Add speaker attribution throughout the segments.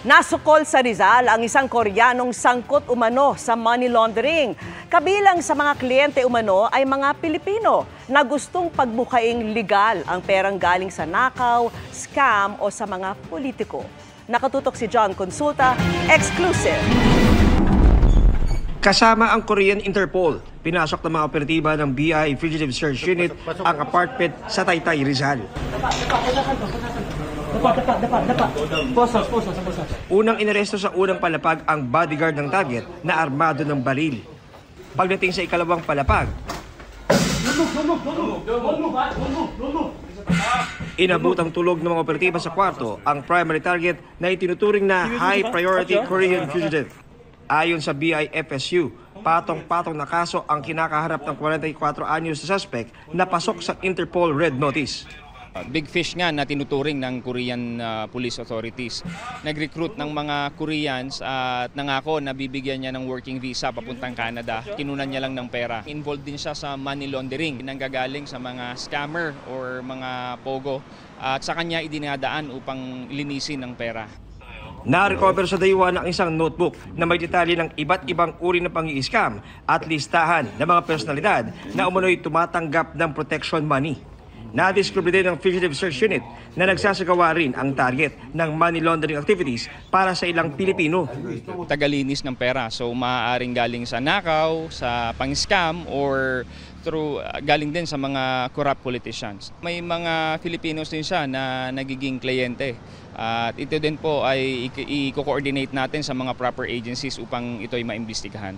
Speaker 1: Nasukol sa Rizal ang isang Koreanong sangkot umano sa money laundering. Kabilang sa mga kliyente umano ay mga Pilipino na gustong pagbukaing legal ang perang galing sa nakaw, scam o sa mga politiko. Nakatutok si John Consulta, exclusive.
Speaker 2: Kasama ang Korean Interpol, pinasok ng mga operatiba ng BI Fugitive Search Unit ang apartment sa Taytay, Rizal. Unang inaresto sa unang palapag ang bodyguard ng target na armado ng baril. Pagdating sa ikalawang palapag, inabutang tulog ng mga operatiba sa kwarto ang primary target na itinuturing na high priority Korean fugitive. Ayon sa BIFSU, patong-patong na kaso ang kinakaharap ng 44 anyos na suspect na pasok sa Interpol Red Notice.
Speaker 3: Big fish nga na tinuturing ng Korean police authorities. Nag-recruit ng mga Koreans at nangako na bibigyan niya ng working visa papuntang Canada. Kinunan niya lang ng pera. Involved din siya sa money laundering, nanggagaling sa mga scammer or mga pogo at sa kanya idinadaan upang linisin ng pera.
Speaker 2: Na-recover sa dayuhan ang isang notebook na may detalye ng iba't ibang uri ng pang-i-scam at listahan ng mga personalidad na umano'y tumatanggap ng protection money. Na-discover din ng Fugitive Search Unit na nagsasagawa rin ang target ng money laundering activities para sa ilang Pilipino.
Speaker 3: Tagalinis ng pera, so maaaring galing sa nakaw, sa pang-scam or galing din sa mga corrupt politicians. May mga Filipinos din siya na nagiging kliyente. At ito din po ay i-coordinate natin sa mga proper agencies upang ito ay maimbestigahan.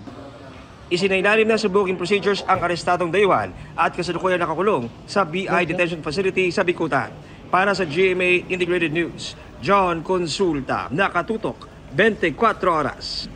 Speaker 2: Isinailalim na sa booking procedures ang arestadong dayuhan at kasalukuyan nakakulong sa BI Detention Facility sa Bicutan. Para sa GMA Integrated News, John Consulta, nakatutok 24 oras.